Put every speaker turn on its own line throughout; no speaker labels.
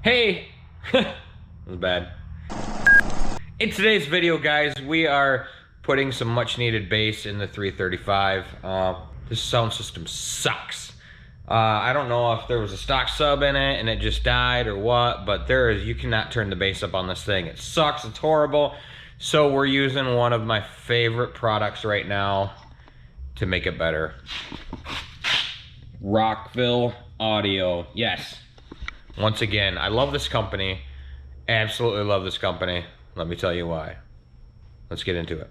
Hey! That was bad. In today's video, guys, we are putting some much needed bass in the 335. This sound system sucks. I don't know if there was a stock sub in it and it just died or what, but you cannot turn the bass up on this thing. It sucks, it's horrible. So we're using one of my favorite products right now to make it better. Rockville Audio, yes. Once again, I love this company. Absolutely love this company. Let me tell you why. Let's get into it.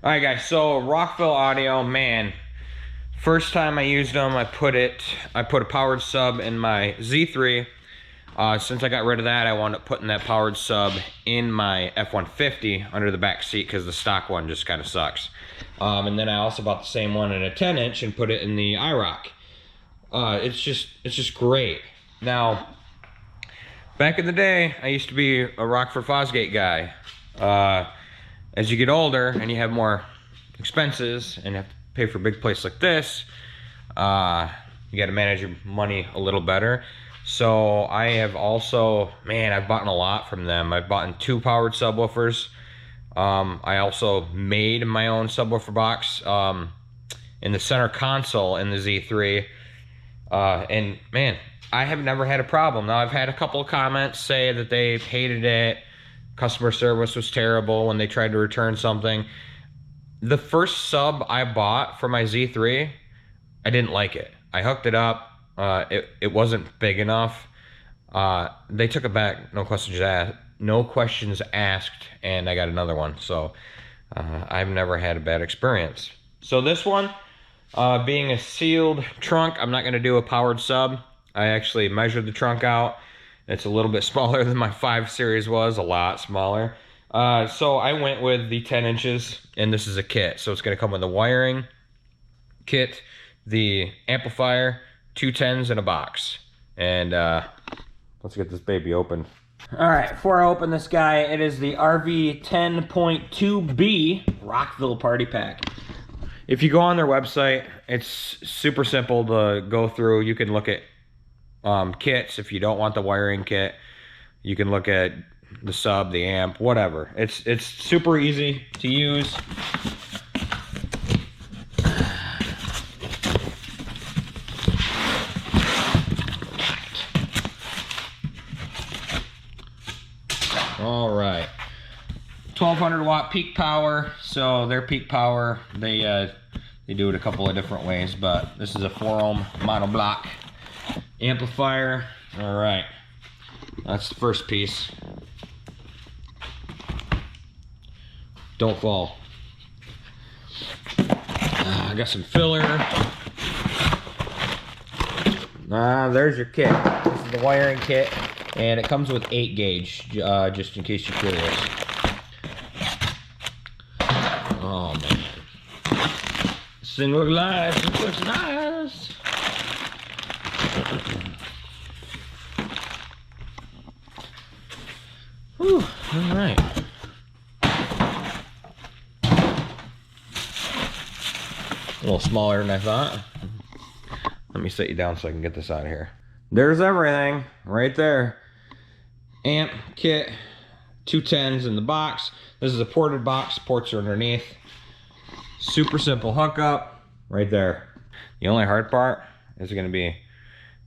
Alright guys, so Rockville Audio, man. First time I used them, I put a powered sub in my Z3. Since I got rid of that, I wound up putting that powered sub in my F-150 under the back seat because the stock one just kind of sucks. And then I also bought the same one in a 10-inch and put it in the iRock. It's just great. Now, back in the day, I used to be a Rockford Fosgate guy. As you get older and you have more expenses and have to pay for a big place like this, you got to manage your money a little better. So I have also, man, I've bought a lot from them. I've bought 2 powered subwoofers. I also made my own subwoofer box in the center console in the Z3. And man, I have never had a problem. Now I've had a couple of comments say that they hated it. Customer service was terrible when they tried to return something. The first sub I bought for my Z3, I didn't like it. I hooked it up. It wasn't big enough. They took it back, no questions asked, and I got another one. So I've never had a bad experience. So this one, being a sealed trunk, I'm not going to do a powered sub. I actually measured the trunk out. It's a little bit smaller than my 5 Series was, a lot smaller. So I went with the 10 inches, and this is a kit. So it's going to come with the wiring kit, the amplifier, 2 10s in a box. And let's get this baby open. All right, before I open this guy, it is the RV 10.2B Rockville Party Pack. If you go on their website, it's super simple to go through. You can look at kits. If you don't want the wiring kit, you can look at the sub, the amp, whatever. It's super easy to use. All right, 1200 watt peak power. So their peak power, they do it a couple of different ways, but this is a 4 ohm monoblock amplifier. All right, that's the first piece. Don't fall. I got some filler. There's your kit. This is the wiring kit. And it comes with 8 gauge, just in case you're curious. Oh man. This thing looks nice. It looks nice. Whew, alright. A little smaller than I thought. Let me set you down so I can get this out of here. There's everything right there. Amp, kit, 2 10s in the box. This is a ported box, ports are underneath. Super simple hookup right there. The only hard part is going to be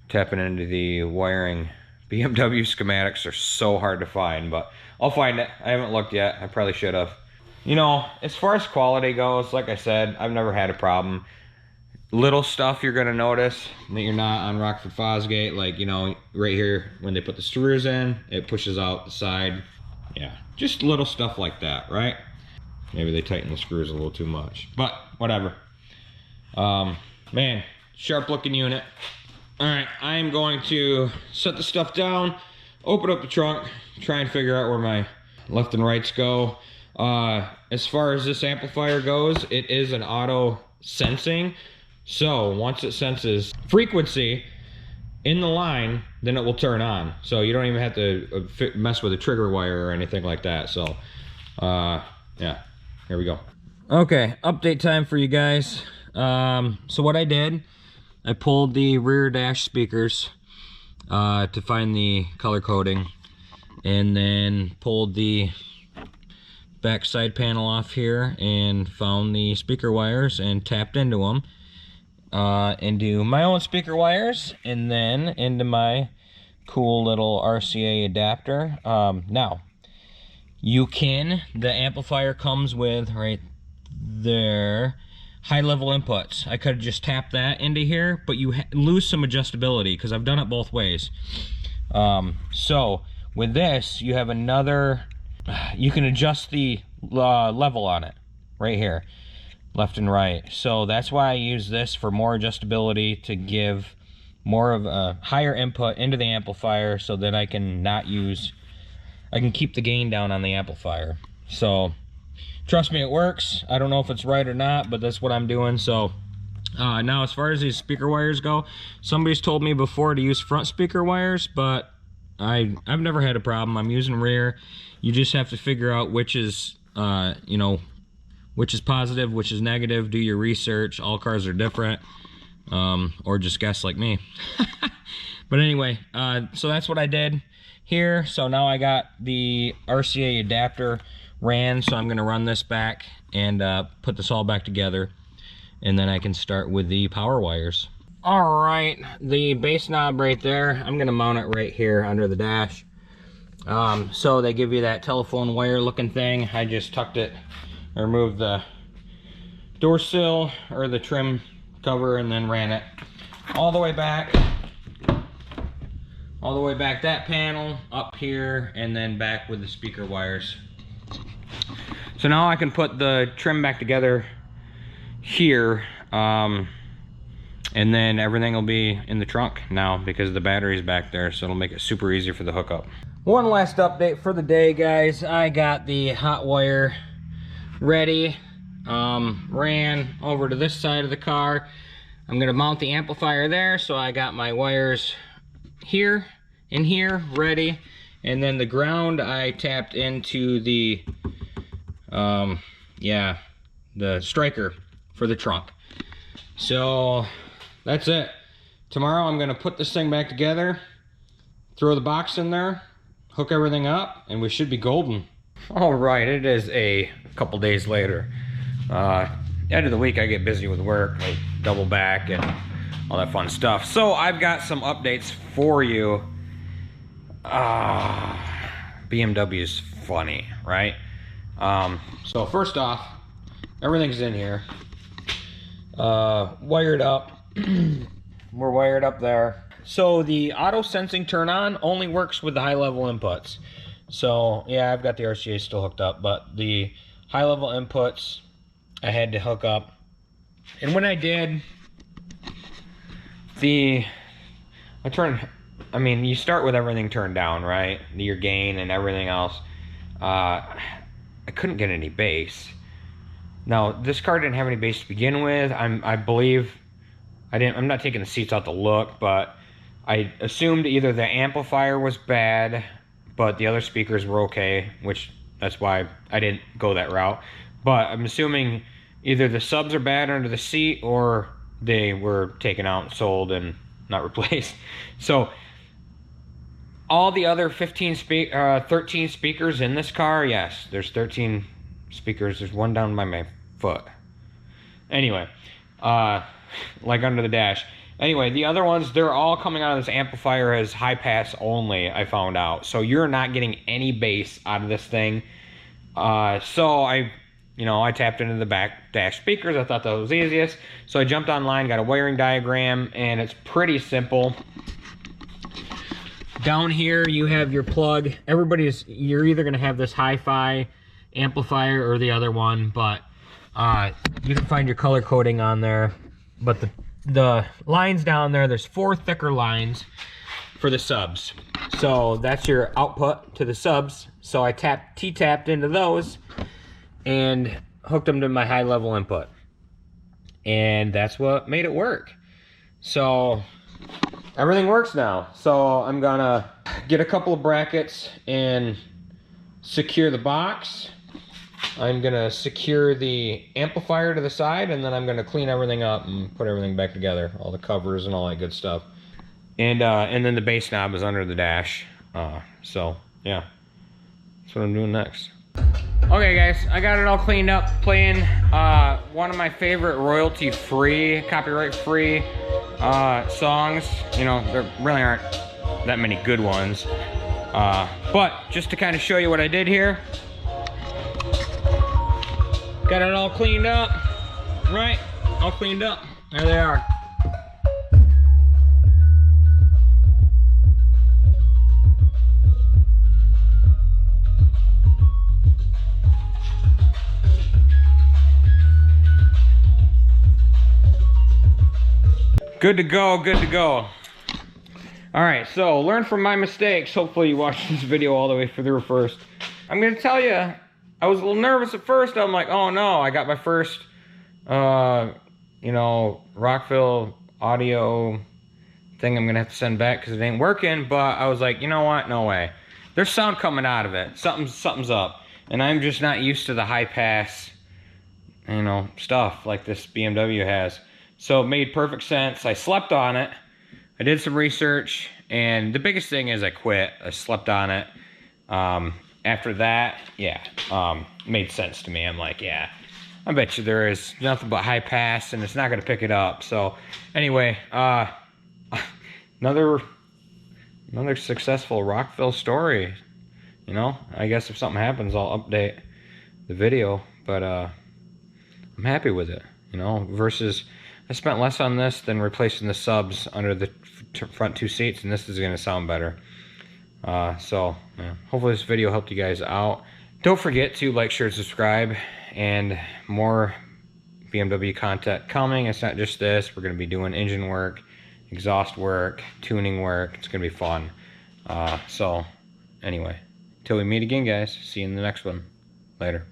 tapping into the wiring. BMW schematics are so hard to find, but I'll find it. I haven't looked yet. I probably should have. You know, as far as quality goes, like I said, I've never had a problem. Little stuff you're gonna notice that you're not on Rockford Fosgate, like, you know, right here when they put the screws in, it pushes out the side. Yeah, just little stuff like that, right? Maybe they tighten the screws a little too much, but whatever. Man, sharp looking unit. All right, I am going to set the stuff down, open up the trunk, try and figure out where my left and rights go. As far as this amplifier goes, it is an auto sensing. So once it senses frequency in the line, then it will turn on. So you don't even have to mess with a trigger wire or anything like that. So yeah, here we go. Okay, update time for you guys. So what I did, I pulled the rear dash speakers to find the color coding, and then pulled the back side panel off here and found the speaker wires and tapped into them, into my own speaker wires, and then into my cool little RCA adapter. Now, the amplifier comes with, right there, high level inputs. I could have just tapped that into here, but you lose some adjustability because I've done it both ways. So with this, you have another, you can adjust the level on it right here, left and right. So that's why I use this, for more adjustability, to give more of a higher input into the amplifier, so that I can keep the gain down on the amplifier. So trust me, it works. I don't know if it's right or not, but that's what I'm doing. So now, as far as these speaker wires go, somebody's told me before to use front speaker wires, but I've never had a problem. I'm using rear. You just have to figure out which is which is positive, which is negative. Do your research. All cars are different, or just guess like me. But anyway, so that's what I did here. So now I got the RCA adapter ran, so I'm going to run this back and put this all back together, and then I can start with the power wires. All right, the base knob right there, I'm going to mount it right here under the dash. So they give you that telephone wire looking thing. I just tucked it, removed the door sill or the trim cover, and then ran it all the way back that panel up here, and then back with the speaker wires. So now I can put the trim back together here, and then everything will be in the trunk now because the battery's back there, so it'll make it super easy for the hookup. One last update for the day, guys. I got the hot wire ready, ran over to this side of the car. I'm gonna mount the amplifier there, so I got my wires here and here ready, and then the ground I tapped into the the striker for the trunk. So that's it. Tomorrow I'm gonna put this thing back together, throw the box in there, hook everything up, and we should be golden. All right, it is a couple days later. End of the week I get busy with work, I double back and all that fun stuff. So I've got some updates for you. BMW's funny, right? So first off, everything's in here, wired up. We're wired up there. So the auto sensing turn on only works with the high level inputs. So yeah, I've got the RCA still hooked up, but the high level inputs I had to hook up. And when I did, you start with everything turned down, right? Your gain and everything else. I couldn't get any bass. Now, this car didn't have any bass to begin with. I'm not taking the seats out to look, but I assumed either the amplifier was bad, but the other speakers were okay, which that's why I didn't go that route. But I'm assuming either the subs are bad under the seat, or they were taken out, sold, and not replaced. So all the other 13 speakers in this car, yes, there's 13 speakers. There's one down by my foot. Anyway, like under the dash. Anyway, the other ones, they're all coming out of this amplifier as high pass only, I found out. So you're not getting any bass out of this thing. So I tapped into the back dash speakers. I thought that was easiest. So I jumped online, got a wiring diagram, and it's pretty simple. Down here you have your plug. You're either gonna have this hi-fi amplifier or the other one, but you can find your color coding on there. But the lines down there's 4 thicker lines for the subs. So that's your output to the subs. So I T-tapped into those and hooked them to my high level input. And that's what made it work. So everything works now. So I'm gonna get a couple of brackets and secure the box. I'm gonna secure the amplifier to the side, and then I'm gonna clean everything up and put everything back together, all the covers and all that good stuff. And then the bass knob is under the dash. So yeah, that's what I'm doing next. Okay guys, I got it all cleaned up, playing one of my favorite royalty-free, copyright-free songs. You know, there really aren't that many good ones. But just to kind of show you what I did here, got it all cleaned up, right? All cleaned up. There they are. Good to go, good to go. All right, so learn from my mistakes. Hopefully you watched this video all the way through first. I'm gonna tell you, I was a little nervous at first. I'm like, oh no, I got my first, you know, Rockville audio thing I'm gonna have to send back because it ain't working. But I was like, you know what, no way. There's sound coming out of it. Something's up. And I'm just not used to the high pass, you know, stuff like this BMW has. So it made perfect sense. I slept on it. I did some research, and the biggest thing is I quit. I slept on it. After that, yeah, made sense to me. I'm like, yeah, I bet you there is nothing but high pass, and it's not going to pick it up. So anyway, another successful Rockville story. You know, I guess if something happens, I'll update the video, but I'm happy with it. You know, versus I spent less on this than replacing the subs under the front two seats, and this is going to sound better. So, yeah, hopefully this video helped you guys out. Don't forget to like, share, subscribe, and more BMW content coming. It's not just this. We're going to be doing engine work, exhaust work, tuning work. It's going to be fun. So, anyway, till we meet again, guys. See you in the next one. Later.